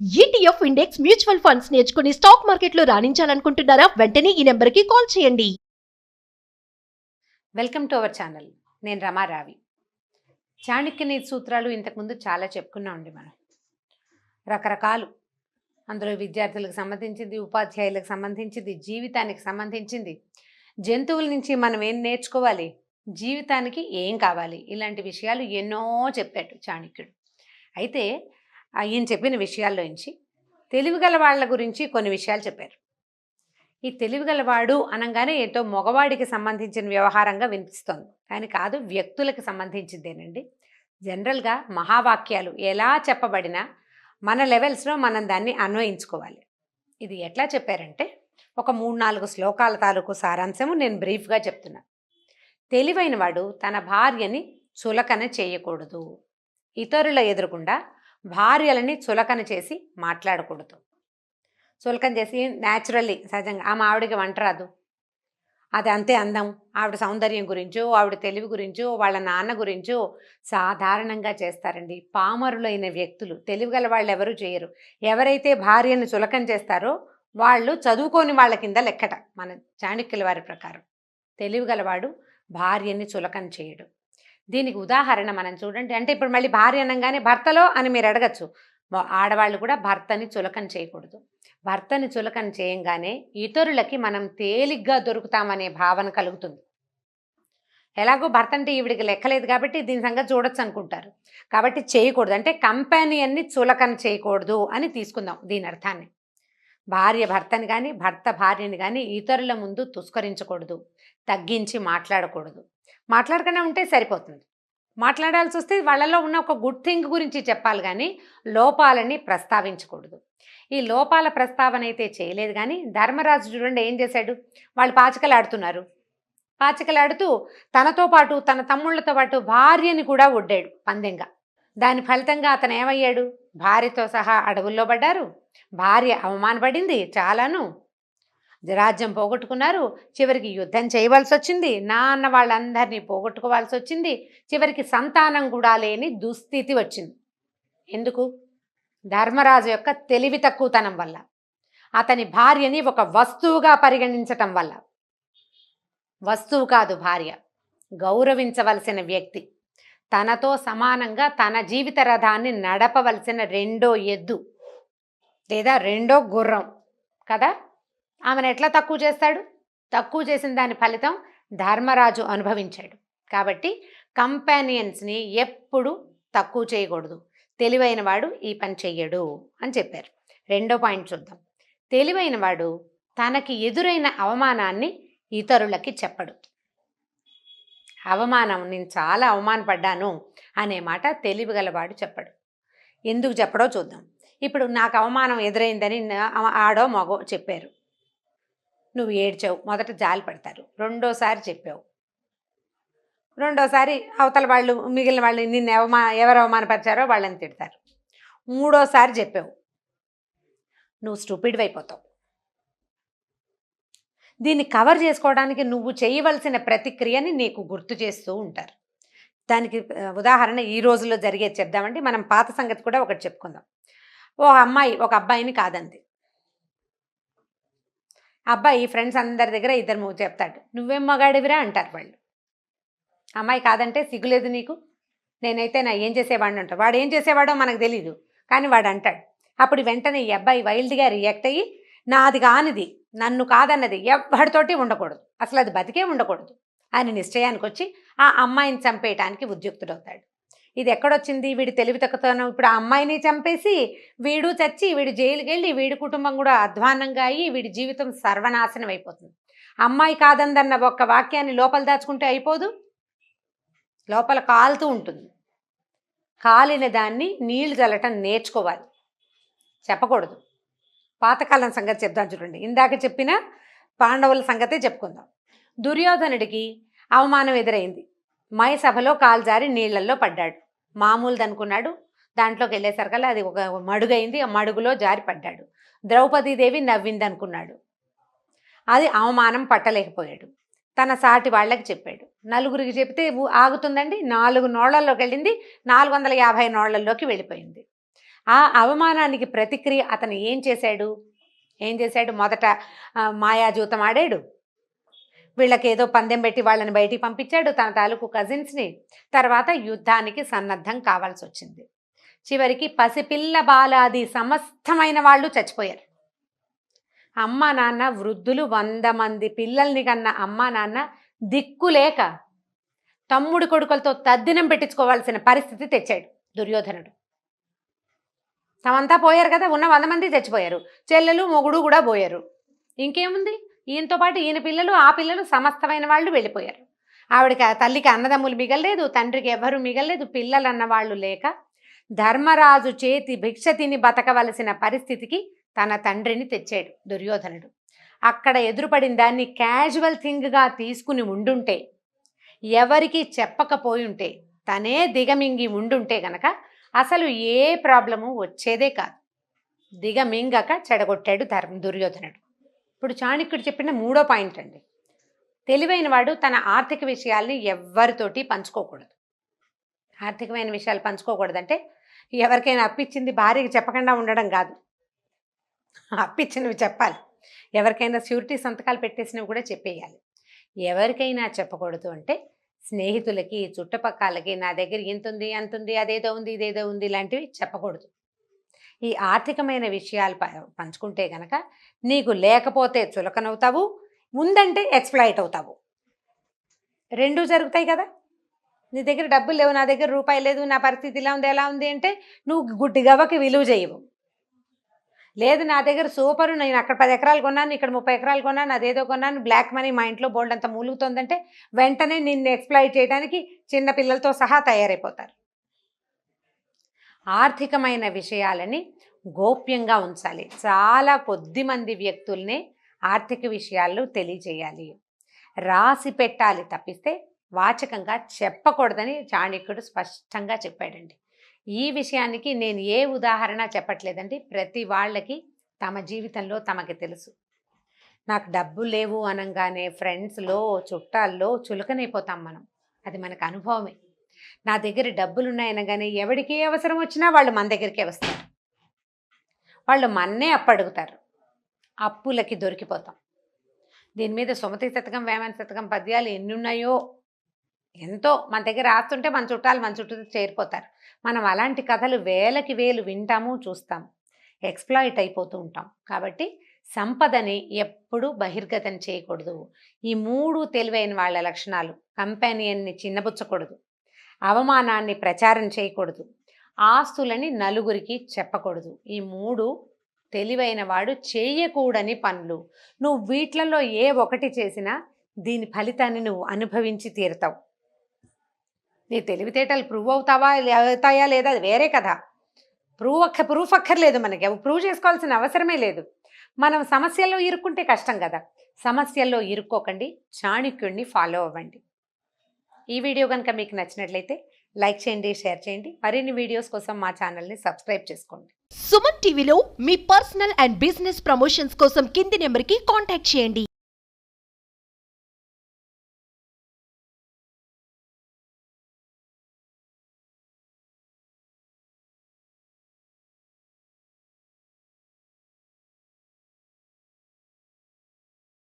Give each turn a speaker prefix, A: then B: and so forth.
A: ETF index mutual funds నేర్చుకుని stock మార్కెట్లో రాణించాలనుకుంటున్నారా? వెంటనే ఈ నెంబర్కి కాల్ చేయండి.
B: Welcome to our channel. నేను రమారావి. చాణక్య నీతి సూత్రాలు ఇంతకుముందు చాలా చెప్పుకున్నామండి మనం. రకరకాలు, అందులో విద్యార్థులకు సంబంధించింది, ఉపాధ్యాయులకు సంబంధించింది, జీవితానికి సంబంధించింది, జంతువుల నుంచి మనం ఏం నేర్చుకోవాలి, జీవితానికి ఏం కావాలి, ఇలాంటి విషయాలు ఎన్నో చెప్పాడు చాణక్యుడు. అయితే ఈయన చెప్పిన విషయాల్లోంచి తెలివిగల వాళ్ళ గురించి కొన్ని విషయాలు చెప్పారు. ఈ తెలివిగలవాడు అనగానే ఏంటో మగవాడికి సంబంధించిన వ్యవహారంగా వినిపిస్తోంది, కానీ కాదు, వ్యక్తులకు సంబంధించిందేనండి. జనరల్గా మహావాక్యాలు ఎలా చెప్పబడినా మన లెవెల్స్లో మనం దాన్ని అన్వయించుకోవాలి. ఇది ఎట్లా చెప్పారంటే, ఒక 3-4 శ్లోకాల తాలూకు సారాంశము నేను బ్రీఫ్గా చెప్తున్నా. తెలివైన వాడు తన భార్యని చులకన చేయకూడదు. ఇతరుల ఎదురుకుండా భార్యలని చులకన చేసి మాట్లాడకూడదు. చులకన చేసి న్యాచురల్లీ, సహజంగా ఆమె ఆవిడకి వంట రాదు, అది అంతే అందం, ఆవిడ సౌందర్యం గురించో, ఆవిడ తెలివి గురించో, వాళ్ళ నాన్న గురించో సాధారణంగా చేస్తారండి. పామరులైన వ్యక్తులు, తెలివిగల వాళ్ళు ఎవరు చేయరు. ఎవరైతే భార్యను చులకన చేస్తారో వాళ్ళు చదువుకోని వాళ్ళ కింద లెక్కట మన చాణక్యుల వారి ప్రకారం. తెలివిగలవాడు భార్యని చులకన చేయడు. దీనికి ఉదాహరణ మనం చూడండి. అంటే ఇప్పుడు మళ్ళీ భార్య అనగానే భర్తలో అని మీరు అడగచ్చు. ఆడవాళ్ళు కూడా భర్తని చులకన చేయకూడదు. భర్తని చులకన చేయంగానే ఇతరులకి మనం తేలిగ్గా దొరుకుతామనే భావన కలుగుతుంది. ఎలాగో భర్త అంటే ఈవిడికి లెక్కలేదు కాబట్టి దీని సంగతి చూడొచ్చు అనుకుంటారు. కాబట్టి చేయకూడదు, అంటే కంపానియన్ని చులకన చేయకూడదు అని తీసుకుందాం దీని అర్థాన్ని. భార్య భర్తని కానీ, భర్త భార్యని కానీ ఇతరుల ముందు తుస్కరించకూడదు, తగ్గించి మాట్లాడకూడదు. మాట్లాడకుండా ఉంటే సరిపోతుంది. మాట్లాడాల్సి వస్తే వాళ్ళలో ఉన్న ఒక గుడ్ థింగ్ గురించి చెప్పాలి, కానీ లోపాలని ప్రస్తావించకూడదు. ఈ లోపాల ప్రస్తావన అయితే చేయలేదు. కానీ ధర్మరాజు చూడండి ఏం చేశాడు. వాళ్ళు పాచికలాడుతున్నారు. పాచికలాడుతూ తనతో పాటు తన తమ్ముళ్లతో పాటు భార్యని కూడా ఒడ్డాడు పందెంగా. దాని ఫలితంగా అతను ఏమయ్యాడు, భార్యతో సహా అడవుల్లో పడ్డారు. భార్య అవమానపడింది చాలాను. రాజ్యం పోగొట్టుకున్నారు. చివరికి యుద్ధం చేయవలసి వచ్చింది. నాన్న వాళ్ళందరినీ పోగొట్టుకోవాల్సి వచ్చింది. చివరికి సంతానం కూడా లేని దుస్థితి వచ్చింది. ఎందుకు? ధర్మరాజు యొక్క తెలివి తక్కువతనం వల్ల, అతని భార్యని ఒక వస్తువుగా పరిగణించటం వల్ల. వస్తువు కాదు భార్య, గౌరవించవలసిన వ్యక్తి, తనతో సమానంగా తన జీవిత రథాన్ని నడపవలసిన రెండో ఎద్దు లేదా రెండో గుర్రం కదా. ఆమెను ఎట్లా తక్కువ చేస్తాడు? తక్కువ చేసిన దాని ఫలితం ధర్మరాజు అనుభవించాడు. కాబట్టి కంపానియన్స్ని ఎప్పుడు తక్కువ చేయకూడదు. తెలివైన వాడు ఈ పని చెయ్యడు అని చెప్పారు. రెండో పాయింట్ చూద్దాం. తెలివైన వాడు తనకి ఎదురైన అవమానాన్ని ఇతరులకి చెప్పడు. అవమానం, నేను చాలా అవమానపడ్డాను అనే మాట తెలివిగలవాడు చెప్పడు. ఎందుకు చెప్పడో చూద్దాం. ఇప్పుడు నాకు అవమానం ఎదురైందని ఆడో మగో చెప్పారు. నువ్వు ఏడ్చావు, మొదట జాలి పడతారు. రెండోసారి చెప్పావు, రెండోసారి అవతల వాళ్ళు, మిగిలిన వాళ్ళు నిన్ను ఎవరు అవమానపరిచారో వాళ్ళని తిడతారు. మూడోసారి చెప్పావు, నువ్వు స్టూపిడ్ అయిపోతావు. దీన్ని కవర్ చేసుకోవడానికి నువ్వు చేయవలసిన ప్రతిక్రియని నీకు గుర్తు చేస్తూ ఉంటారు. దానికి ఉదాహరణ ఈ రోజుల్లో జరిగేది చెప్దామండి. మనం పాత సంగతి కూడా ఒకటి చెప్పుకుందాం. ఓ అమ్మాయి ఒక అబ్బాయిని కాదంది. అబ్బాయి ఫ్రెండ్స్ అందరి దగ్గర ఇద్దరు చెప్తాడు, నువ్వేం మగాడివిరా అంటారు వాళ్ళు. అమ్మాయి కాదంటే సిగ్గులేదు నీకు, నేనైతే ఏం చేసేవాడిని అంటాడు. వాడు ఏం చేసేవాడో మనకు తెలీదు, కానీ వాడు అంటాడు. అప్పుడు వెంటనే ఈ అబ్బాయి వైల్డ్గా రియాక్ట్ అయ్యి, నాది కానిది, నన్ను కాదన్నది ఎవరితోటి ఉండకూడదు, అసలు అది బతికే ఉండకూడదు అని నిశ్చయానికి వచ్చి ఆ అమ్మాయిని చంపేయటానికి ఉద్యుక్తుడవుతాడు. ఇది ఎక్కడొచ్చింది? వీడి తెలివి తక్కువతనం. ఇప్పుడు ఆ అమ్మాయిని చంపేసి వీడు చచ్చి, వీడు జైలుకి వెళ్ళి, వీడి కుటుంబం కూడా అధ్వాన్నంగా అయ్యి, వీడి జీవితం సర్వనాశనం అయిపోతుంది. అమ్మాయి కాదందన్న ఒక్క వాక్యాన్ని లోపల దాచుకుంటే అయిపోదు, లోపల కాలుతూ ఉంటుంది. కాలిన దాన్ని నీళ్లు చల్లటం నేర్చుకోవాలి, చెప్పకూడదు. పాతకాలం సంగతి చెప్దాం చూడండి. ఇందాక చెప్పిన పాండవుల సంగతే చెప్పుకుందాం. దుర్యోధనుడికి అవమానం ఎదురైంది. మయసభలో కాలు జారి నీళ్లల్లో పడ్డాడు. మామూలుది అనుకున్నాడు. దాంట్లోకి వెళ్ళేసరికల్లా అది ఒక మడుగైంది. ఆ మడుగులో జారి పడ్డాడు. ద్రౌపదీదేవి నవ్వింది అనుకున్నాడు. అది అవమానం పట్టలేకపోయాడు. తన సాటి వాళ్ళకి చెప్పాడు. నలుగురికి చెప్తే ఆగుతుందండి? 4 నోళ్లలోకి వెళ్ళింది, 450 నోళ్లలోకి వెళ్ళిపోయింది. ఆ అవమానానికి ప్రతిక్రియ అతను ఏం చేశాడు మొదట మాయాజూతం ఆడాడు, వీళ్ళకి ఏదో పందెం పెట్టి వాళ్ళని బయటికి పంపించాడు, తన తాలూకు కజిన్స్ని. తర్వాత యుద్ధానికి సన్నద్ధం కావాల్సి వచ్చింది. చివరికి పసిపిల్ల బాలాది సమస్తమైన వాళ్ళు చచ్చిపోయారు. అమ్మ నాన్న వృద్ధులు 100 మంది పిల్లల్ని కన్న అమ్మ నాన్న దిక్కులేక తమ్ముడు కొడుకులతో తద్దినం పెట్టించుకోవాల్సిన పరిస్థితి తెచ్చాడు దుర్యోధనుడు. తమంతా పోయారు కదా, ఉన్న 100 మంది చచ్చిపోయారు, చెల్లెలు మొగుడు కూడా పోయారు. ఇంకేముంది, ఈయనతో పాటు ఈయన పిల్లలు ఆ పిల్లలు సమస్తమైన వాళ్ళు వెళ్ళిపోయారు. ఆవిడకి తల్లికి అన్నదమ్ములు మిగలలేదు, తండ్రికి ఎవరు మిగలలేదు, పిల్లలు అన్నవాళ్ళు లేక ధర్మరాజు చేతి భిక్ష తిని బతకవలసిన పరిస్థితికి తన తండ్రిని తెచ్చాడు దుర్యోధనుడు. అక్కడ ఎదురుపడిన దాన్ని క్యాజువల్ థింగ్గా తీసుకుని ఉండుంటే, ఎవరికి చెప్పకపోయి ఉంటే, తనే దిగమింగి ఉండుంటే గనక అసలు ఏ ప్రాబ్లము వచ్చేదే కాదు. దిగమింగక చెడగొట్టాడు దుర్యోధనుడు. ఇప్పుడు చాణక్యుడు చెప్పిన 3వ పాయింట్ అండి, తెలివైన వాడు తన ఆర్థిక విషయాల్ని ఎవరితోటి పంచుకోకూడదు. ఆర్థికమైన విషయాలు పంచుకోకూడదంటే ఎవరికైనా అప్పిచ్చింది భార్యకి చెప్పకుండా ఉండడం కాదు, అప్పిచ్చినవి చెప్పాలి. ఎవరికైనా ష్యూరిటీ సంతకాలు పెట్టేసినవి కూడా చెప్పేయాలి. ఎవరికైనా చెప్పకూడదు అంటే స్నేహితులకి, చుట్టుపక్కలకి నా దగ్గర ఇంతుంది అంతుంది, అదేదో ఉంది ఇదేదో ఉంది ఇలాంటివి చెప్పకూడదు. ఈ ఆర్థికమైన విషయాలు పంచుకుంటే గనక నీకు లేకపోతే చులకనవుతావు, ఉందంటే ఎక్స్‌ప్లాయిట్ అవుతావు. 2 జరుగుతాయి కదా. నీ దగ్గర డబ్బులు లేవు, నా దగ్గర రూపాయి లేదు, నా పరిస్థితి ఇలా ఉంది ఎలా ఉంది అంటే నువ్వు గుడ్డి గవ్వకి విలువ చేయవు. లేదు, నా దగ్గర సూపరు, నేను అక్కడ 10 ఎకరాలు కొన్నాను, ఇక్కడ 30 ఎకరాలు కొన్నాను, అదేదో కొన్నాను, బ్లాక్ మనీ మా ఇంట్లో బోల్డ్ అంత మూలుగుతుందంటే వెంటనే నిన్ను ఎక్స్‌ప్లాయిట్ చేయడానికి చిన్న పిల్లలతో సహా తయారైపోతారు. ఆర్థికమైన విషయాలని గోప్యంగా ఉంచాలి. చాలా కొద్ది మంది వ్యక్తుల్నే ఆర్థిక విషయాలు తెలియజేయాలి, రాసి పెట్టాలి తప్పిస్తే వాచకంగా చెప్పకూడదని చాణక్యుడు స్పష్టంగా చెప్పాడండి. ఈ విషయానికి నేను ఏ ఉదాహరణ చెప్పట్లేదండి, ప్రతి వాళ్ళకి తమ జీవితంలో తమకి తెలుసు. నాకు డబ్బు లేవు అనగానే ఫ్రెండ్స్లో చుట్టాల్లో చులకనైపోతాం మనం, అది మనకు అనుభవమే. నా దగ్గర డబ్బులు ఉన్నాయనగానే ఎవరికి అవసరం వచ్చినా వాళ్ళు మన దగ్గరికే వస్తారు, వాళ్ళు మన్నే అప్పు అడుగుతారు, అప్పులకి దొరికిపోతాం. దీని మీద సుమతి శతకం, వేమన శతకం పద్యాలు ఎన్ని ఉన్నాయో, ఎంతో మన దగ్గర ఆస్తుంటే మన చుట్టాలు మన చుట్టూ చేరిపోతారు. మనం అలాంటి కథలు వేలకి వేలు వింటాము, చూస్తాము, ఎక్స్‌ప్లాయిట్ అయిపోతూ ఉంటాం. కాబట్టి సంపదని ఎప్పుడూ బహిర్గతం చేయకూడదు. ఈ 3 తెలివైన వాళ్ళ లక్షణాలు. కంపానియన్ని చిన్నబుచ్చకూడదు, అవమానాన్ని ప్రచారం చేయకూడదు, ఆస్తులని నలుగురికి చెప్పకూడదు. ఈ 3 తెలివైన వాడు చేయకూడని పనులు. నువ్వు వీటిలలో ఏ ఒకటి చేసినా దీని ఫలితాన్ని నువ్వు అనుభవించి తీరుతావు. నీ తెలివితేటలు ప్రూవ్ అవుతాయా లేదా అది వేరే కథ. ప్రూఫ్ అక్కర్లేదు, మనకి ప్రూవ్ చేసుకోవాల్సిన అవసరమే లేదు. మనం సమస్యల్లో ఇరుక్కుంటే కష్టం కదా. సమస్యల్లో ఇరుక్కోకండి, చాణక్యుడిని ఫాలో అవ్వండి. ఈ వీడియో కనుక మీకు నచ్చినట్లయితే లైక్ చేయండి, షేర్ చేయండి. మరిన్ని వీడియోస్ కోసం మా ఛానల్ని సబ్స్క్రైబ్ చేసుకోండి.
A: సుమన్ టీవీలో మీ పర్సనల్ అండ్ బిజినెస్ ప్రమోషన్స్ కోసం కింది నెంబర్కి కాంటాక్ట్ చేయండి.